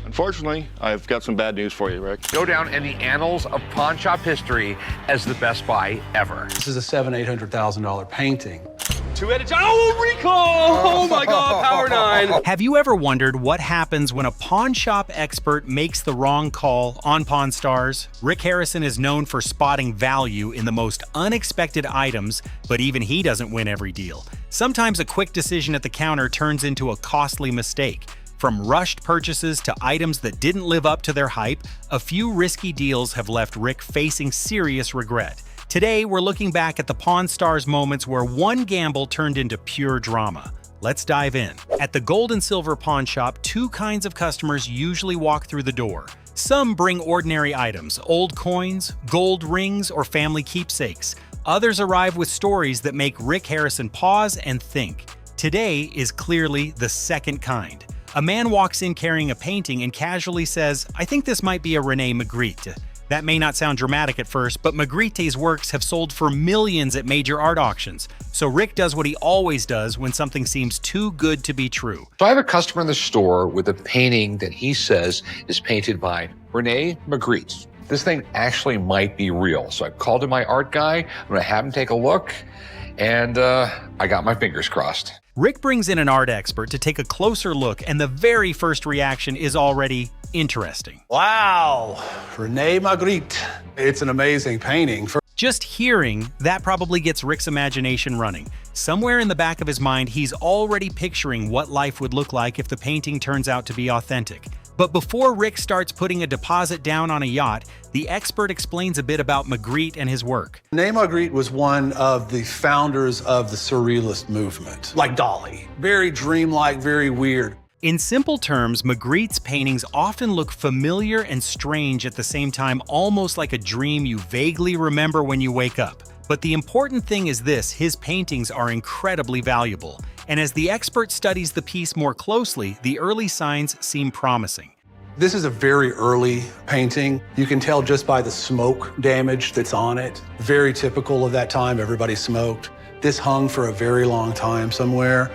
Unfortunately, I've got some bad news for you, Rick. Go down in the annals of pawn shop history as the best buy ever. This is a $700,000-800,000 painting. Two-headed, oh, recall! Oh my God, power 9. Have you ever wondered what happens when a pawn shop expert makes the wrong call on Pawn Stars? Rick Harrison is known for spotting value in the most unexpected items, but even he doesn't win every deal. Sometimes a quick decision at the counter turns into a costly mistake. From rushed purchases to items that didn't live up to their hype, a few risky deals have left Rick facing serious regret. Today, we're looking back at the Pawn Stars moments where one gamble turned into pure drama. Let's dive in. At the gold and silver pawn shop, two kinds of customers usually walk through the door. Some bring ordinary items, old coins, gold rings, or family keepsakes. Others arrive with stories that make Rick Harrison pause and think. Today is clearly the second kind. A man walks in carrying a painting and casually says, "I think this might be a René Magritte." That may not sound dramatic at first, but Magritte's works have sold for millions at major art auctions. So Rick does what he always does when something seems too good to be true. So I have a customer in the store with a painting that he says is painted by René Magritte. This thing actually might be real. So I called in my art guy. I'm gonna have him take a look. And I got my fingers crossed. Rick brings in an art expert to take a closer look, and the very first reaction is already interesting. Wow, René Magritte. It's an amazing painting. Just hearing that probably gets Rick's imagination running. Somewhere in the back of his mind, he's already picturing what life would look like if the painting turns out to be authentic. But before Rick starts putting a deposit down on a yacht, the expert explains a bit about Magritte and his work. René Magritte was one of the founders of the Surrealist movement, like Dali. Very dreamlike, very weird. In simple terms, Magritte's paintings often look familiar and strange at the same time, almost like a dream you vaguely remember when you wake up. But the important thing is this: his paintings are incredibly valuable. And as the expert studies the piece more closely, the early signs seem promising. This is a very early painting. You can tell just by the smoke damage that's on it. Very typical of that time, everybody smoked. This hung for a very long time somewhere.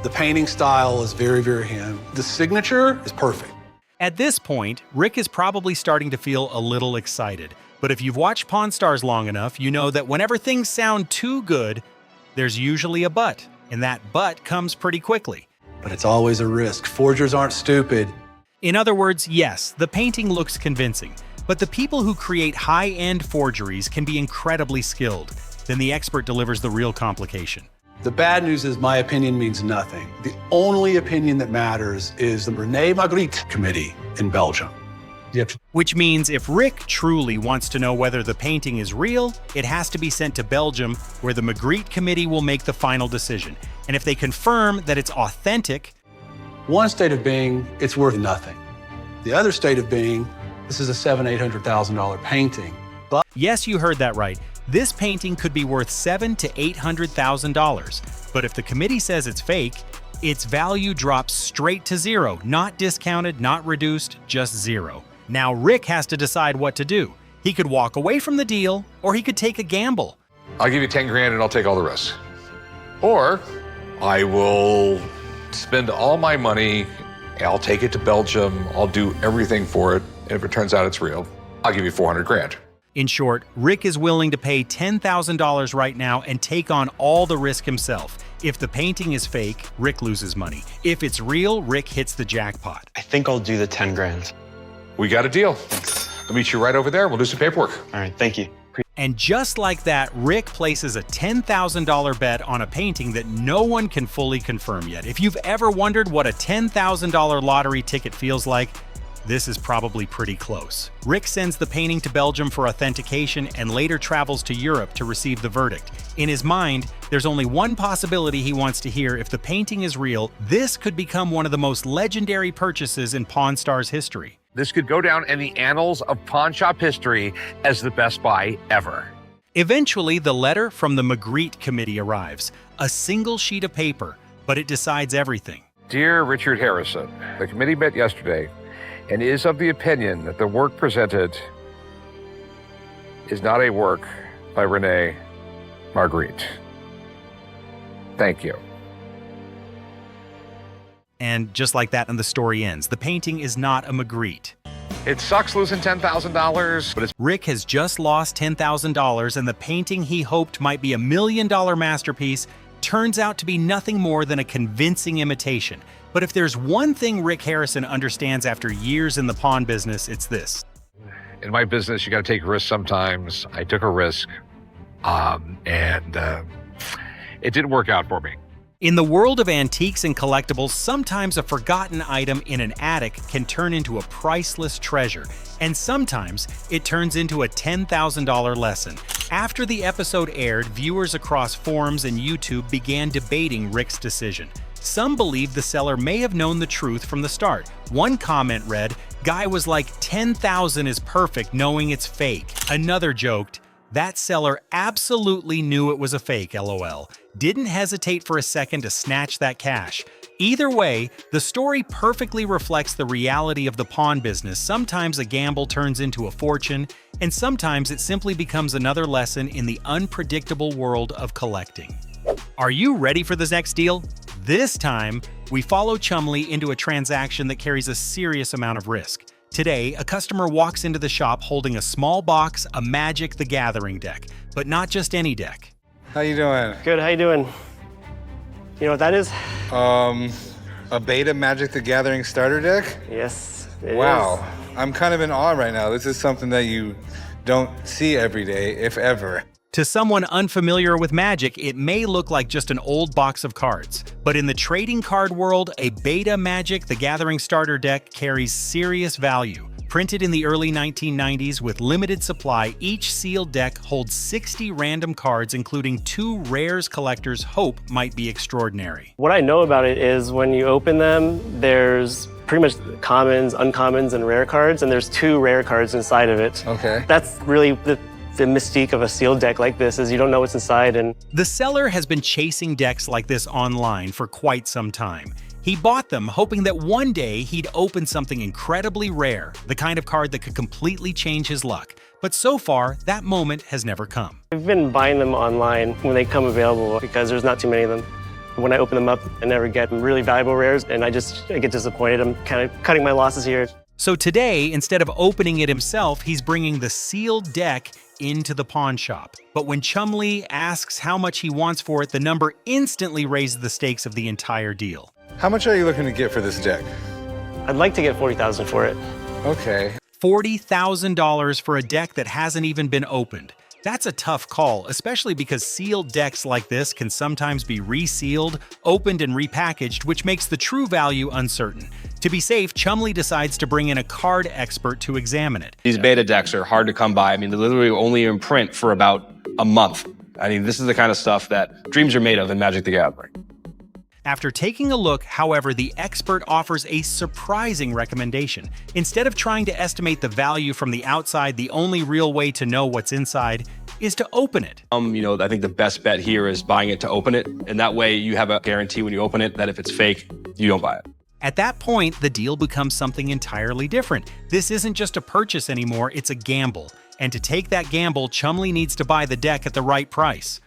The painting style is very, very him. The signature is perfect. At this point, Rick is probably starting to feel a little excited. But if you've watched Pawn Stars long enough, you know that whenever things sound too good, there's usually a but. And that but comes pretty quickly. But it's always a risk. Forgers aren't stupid. In other words, yes, the painting looks convincing, but the people who create high-end forgeries can be incredibly skilled. Then the expert delivers the real complication. The bad news is my opinion means nothing. The only opinion that matters is the René Magritte Committee in Belgium. Which means if Rick truly wants to know whether the painting is real, it has to be sent to Belgium, where the Magritte Committee will make the final decision. And if they confirm that it's authentic, one state of being, it's worth nothing. The other state of being, this is a $700,000-800,000 painting. But yes, you heard that right. This painting could be worth $700,000 to $800,000. But if the committee says it's fake, its value drops straight to zero, not discounted, not reduced, just zero. Now Rick has to decide what to do. He could walk away from the deal, or he could take a gamble. I'll give you 10 grand and I'll take all the risks. Or I will spend all my money, I'll take it to Belgium, I'll do everything for it, and if it turns out it's real, I'll give you 400 grand. In short, Rick is willing to pay $10,000 right now and take on all the risk himself. If the painting is fake, Rick loses money. If it's real, Rick hits the jackpot. I think I'll do the 10 grand. We got a deal. Thanks. I'll meet you right over there. We'll do some paperwork. All right, thank you. And just like that, Rick places a $10,000 bet on a painting that no one can fully confirm yet. If you've ever wondered what a $10,000 lottery ticket feels like, this is probably pretty close. Rick sends the painting to Belgium for authentication and later travels to Europe to receive the verdict. In his mind, there's only one possibility he wants to hear. If the painting is real, this could become one of the most legendary purchases in Pawn Stars history. This could go down in the annals of pawn shop history as the best buy ever. Eventually, the letter from the Magritte Committee arrives. A single sheet of paper, but it decides everything. Dear Richard Harrison, the committee met yesterday and is of the opinion that the work presented is not a work by René Magritte. Thank you. And just like that, and the story ends. The painting is not a Magritte. It sucks losing $10,000, but it's Rick has just lost $10,000, and the painting he hoped might be a $1 million masterpiece turns out to be nothing more than a convincing imitation. But if there's one thing Rick Harrison understands after years in the pawn business, it's this. in my business, you got to take risks sometimes. I took a risk, and it didn't work out for me. In the world of antiques and collectibles, sometimes a forgotten item in an attic can turn into a priceless treasure, and sometimes it turns into a $10,000 lesson. After the episode aired, viewers across forums and YouTube began debating Rick's decision. Some believe the seller may have known the truth from the start. One comment read, "Guy was like, 10,000 is perfect knowing it's fake." Another joked, "That seller absolutely knew it was a fake, LOL. Didn't hesitate for a second to snatch that cash." Either way, the story perfectly reflects the reality of the pawn business. Sometimes a gamble turns into a fortune, and sometimes it simply becomes another lesson in the unpredictable world of collecting. Are you ready for this next deal? This time, we follow Chumlee into a transaction that carries a serious amount of risk. Today, a customer walks into the shop holding a small box, a Magic the Gathering deck, but not just any deck. How you doing? Good, how you doing? You know what that is? A beta Magic the Gathering starter deck? Yes, it Wow. I'm kind of in awe right now. This is something that you don't see every day, if ever. To someone unfamiliar with Magic, it may look like just an old box of cards. But in the trading card world, a beta Magic the Gathering starter deck carries serious value. Printed in the early 1990s with limited supply, each sealed deck holds 60 random cards, including 2 rares collectors hope might be extraordinary. What I know about it is when you open them, there's pretty much commons, uncommons, and rare cards, and there's 2 rare cards inside of it. Okay. That's really the mystique of a sealed deck like this, is you don't know what's inside. And The seller has been chasing decks like this online for quite some time. He bought them hoping that one day he'd open something incredibly rare, the kind of card that could completely change his luck. But so far, that moment has never come. I've been buying them online when they come available because there's not too many of them. When I open them up, I never get really valuable rares, and I get disappointed. I'm kind of cutting my losses here. So today, instead of opening it himself, he's bringing the sealed deck into the pawn shop. But when Chumlee asks how much he wants for it, the number instantly raises the stakes of the entire deal. How much are you looking to get for this deck? I'd like to get $40,000 for it. Okay. $40,000 for a deck that hasn't even been opened. That's a tough call, especially because sealed decks like this can sometimes be resealed, opened, and repackaged, which makes the true value uncertain. To be safe, Chumlee decides to bring in a card expert to examine it. These beta decks are hard to come by. I mean, they're literally only in print for about a month. I mean, this is the kind of stuff that dreams are made of in Magic the Gathering. After taking a look, however, the expert offers a surprising recommendation. Instead of trying to estimate the value from the outside, the only real way to know what's inside is to open it. I think the best bet here is buying it to open it, and that way you have a guarantee when you open it that if it's fake, you don't buy it. At that point, the deal becomes something entirely different. This isn't just a purchase anymore, it's a gamble. And to take that gamble, Chumlee needs to buy the deck at the right price.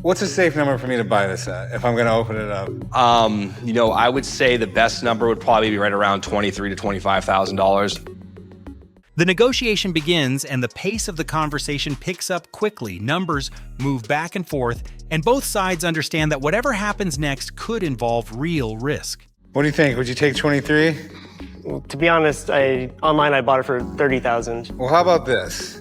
What's a safe number for me to buy this at if I'm going to open it up? I would say the best number would probably be right around $23,000 to $25,000. The negotiation begins, and the pace of the conversation picks up quickly. Numbers move back and forth, and both sides understand that whatever happens next could involve real risk. What do you think? Would you take 23? Well, to be honest, online I bought it for $30,000. Well, how about this?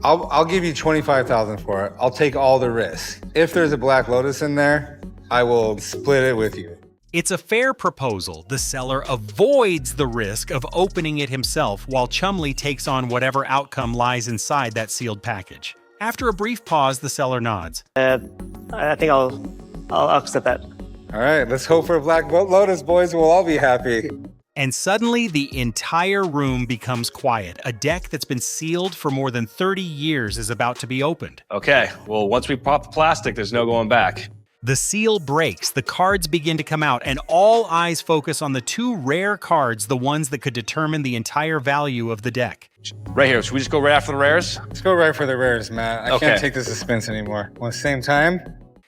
I'll give you 25,000 for it. I'll take all the risk. If there's a Black Lotus in there, I will split it with you. It's a fair proposal. The seller avoids the risk of opening it himself, while Chumlee takes on whatever outcome lies inside that sealed package. After a brief pause, the seller nods. I think I'll accept that. All right, let's hope for a Black Lotus, boys. We'll all be happy. And suddenly, the entire room becomes quiet. A deck that's been sealed for more than 30 years is about to be opened. Okay, well, once we pop the plastic, there's no going back. The seal breaks, the cards begin to come out, and all eyes focus on the 2 rare cards, the ones that could determine the entire value of the deck. Right here, should we just go right after the rares? Let's go right for the rares, Matt. I Okay. can't take the suspense anymore. Well, at the same time,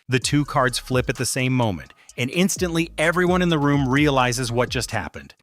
The 2 cards flip at the same moment. and instantly everyone in the room realizes what just happened.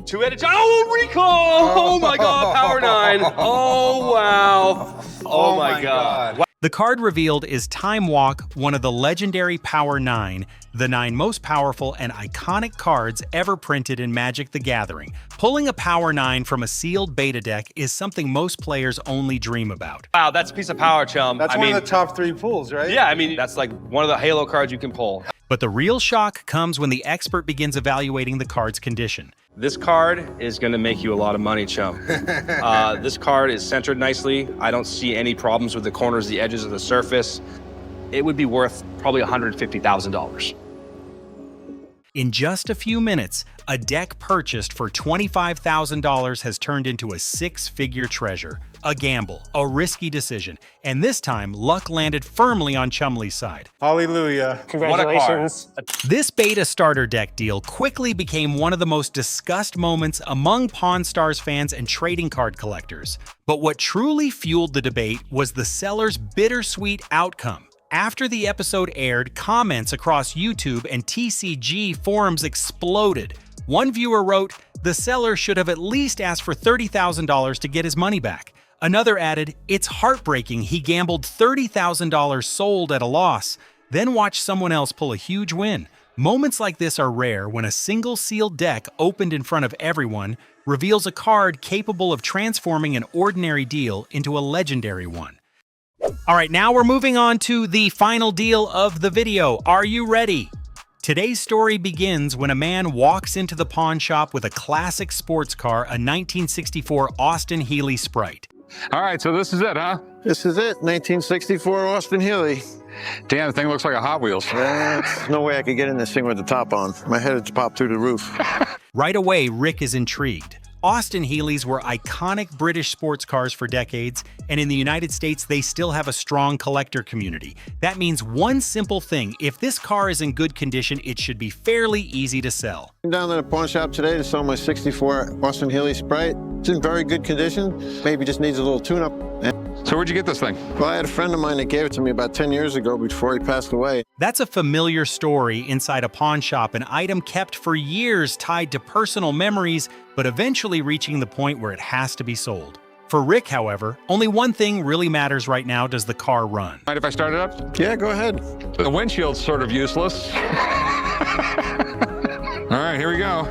Two-headed oh, recall! Oh my god, power 9. Oh wow. Oh my god. The card revealed is Time Walk, one of the legendary Power 9, the 9 most powerful and iconic cards ever printed in Magic the Gathering. Pulling a Power 9 from a sealed beta deck is something most players only dream about. Wow, that's a piece of power, chum. That's one of the top 3 pulls, right? Yeah, I mean, that's like one of the Halo cards you can pull. But the real shock comes when the expert begins evaluating the card's condition. This card is going to make you a lot of money, chum. This card is centered nicely. I don't see any problems with the corners, the edges of the surface. It would be worth probably $150,000. In just a few minutes, a deck purchased for $25,000 has turned into a 6-figure treasure. A gamble, a risky decision, and this time luck landed firmly on Chumlee's side. Hallelujah. Congratulations. This beta starter deck deal quickly became one of the most discussed moments among Pawn Stars fans and trading card collectors. But what truly fueled the debate was the seller's bittersweet outcome. After the episode aired, comments across YouTube and TCG forums exploded. One viewer wrote, "The seller should have at least asked for $30,000 to get his money back." Another added, "It's heartbreaking he gambled $30,000 sold at a loss, then watched someone else pull a huge win." Moments like this are rare when a single sealed deck opened in front of everyone reveals a card capable of transforming an ordinary deal into a legendary one. All right, now we're moving on to the final deal of the video. Are you ready? Today's story begins when a man walks into the pawn shop with a classic sports car, a 1964 Austin-Healey Sprite. All right, so this is it, huh? This is it, 1964 Austin-Healey. Damn, the thing looks like a Hot Wheels. There's no way I could get in this thing with the top on. My head would pop through the roof. Right away, Rick is intrigued. Austin-Healeys were iconic British sports cars for decades, and in the United States, they still have a strong collector community. That means one simple thing: if this car is in good condition, it should be fairly easy to sell. I'm down at a pawn shop today to sell my 64 Austin-Healey Sprite. It's in very good condition. Maybe just needs a little tune-up. So where'd you get this thing? Well, I had a friend of mine that gave it to me about 10 years ago before he passed away. That's a familiar story inside a pawn shop, an item kept for years tied to personal memories, but eventually reaching the point where it has to be sold. For Rick, however, only one thing really matters right now: does the car run? Mind if I start it up? Yeah, go ahead. The windshield's sort of useless. All right, here we go.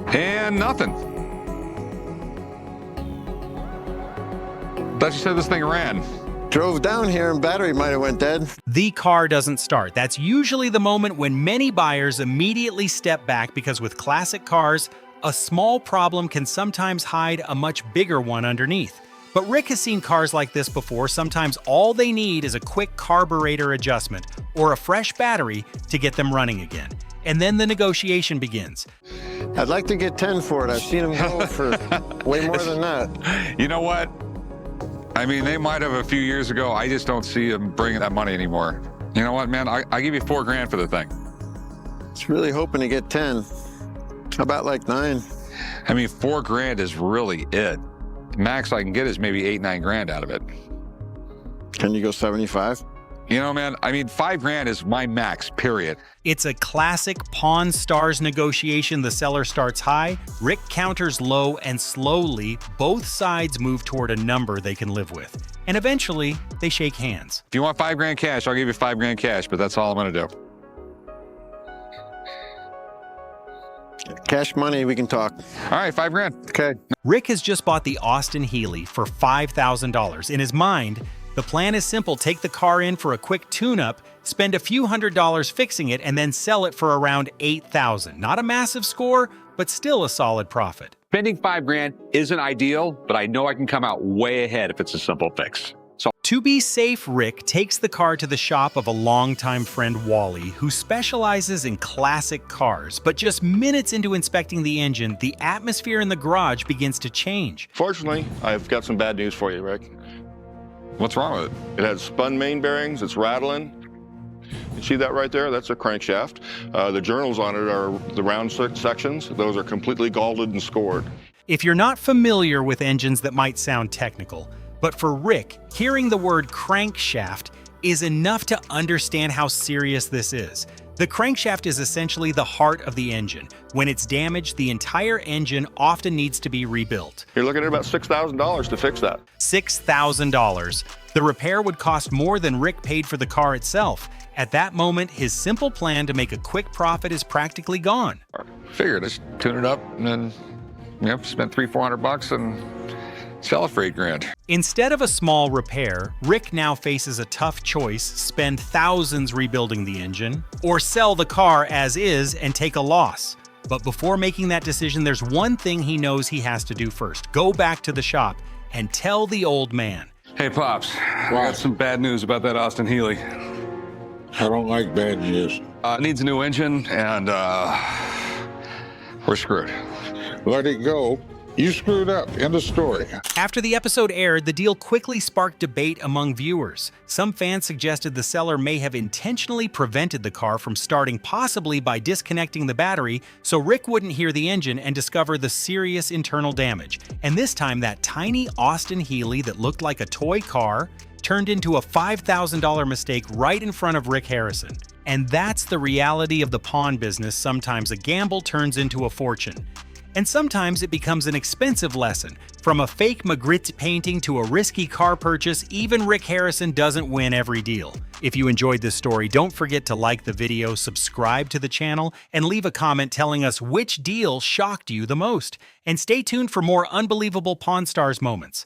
And nothing. Thought you said this thing ran. Drove down here and battery might have went dead. The car doesn't start. That's usually the moment when many buyers immediately step back, because with classic cars, a small problem can sometimes hide a much bigger one underneath. But Rick has seen cars like this before. Sometimes all they need is a quick carburetor adjustment or a fresh battery to get them running again. And then the negotiation begins. I'd like to get 10 for it. I've seen them go for way more than that. You know what? I mean, they might have a few years ago. I just don't see them bringing that money anymore. You know what, man? I give you $4,000 for the thing. It's really hoping to get 10. How about like 9? I mean, $4,000 is really it. Max I can get is maybe $8-9 out of it. Can you go 75? You know, man, I mean, $5,000 is my max, period. It's a classic Pawn Stars negotiation. The seller starts high, Rick counters low, and slowly, both sides move toward a number they can live with. And eventually, they shake hands. If you want $5,000 cash, I'll give you $5,000 cash, but that's all I'm gonna do. Cash money, we can talk. All right, $5,000. Okay. Rick has just bought the Austin-Healey for $5,000. In his mind, the plan is simple: take the car in for a quick tune-up, spend a few $100s fixing it, and then sell it for around $8,000. Not a massive score, but still a solid profit. Spending $5,000 isn't ideal, but I know I can come out way ahead if it's a simple fix. So To be safe, Rick takes the car to the shop of a longtime friend, Wally, who specializes in classic cars. But just minutes into inspecting the engine, the atmosphere in the garage begins to change. Fortunately, I've got some bad news for you, Rick. what's wrong with it? It has spun main bearings, it's rattling. You see that right there? That's a crankshaft. The journals on it are the round sections. Those are completely galled and scored. If you're not familiar with engines, that might sound technical, But for Rick, hearing the word crankshaft is enough to understand how serious this is. The crankshaft is essentially the heart of the engine. When it's damaged, the entire engine often needs to be rebuilt. You're looking at about $6,000 to fix that. $6,000. The repair would cost more than Rick paid for the car itself. At that moment, his simple plan to make a quick profit is practically gone. Figured, let's tune it up and then, spend $300-400 and sell it for $8,000. Instead of a small repair, Rick now faces a tough choice: spend thousands rebuilding the engine, or sell the car as is and take a loss. But before making that decision, there's one thing he knows he has to do first: go back to the shop and tell the old man. Hey, Pops, I got some bad news about that Austin-Healey. I don't like bad news. It needs a new engine, and We're screwed. Let it go. You screwed up. End of story. After the episode aired, the deal quickly sparked debate among viewers. Some fans suggested the seller may have intentionally prevented the car from starting, possibly by disconnecting the battery, so Rick wouldn't hear the engine and discover the serious internal damage. And this time, that tiny Austin-Healey that looked like a toy car turned into a $5,000 mistake right in front of Rick Harrison. And that's the reality of the pawn business. Sometimes a gamble turns into a fortune. And sometimes it becomes an expensive lesson. From a fake Magritte painting to a risky car purchase, even Rick Harrison doesn't win every deal. If you enjoyed this story, don't forget to like the video, subscribe to the channel, and leave a comment telling us which deal shocked you the most. And stay tuned for more unbelievable Pawn Stars moments.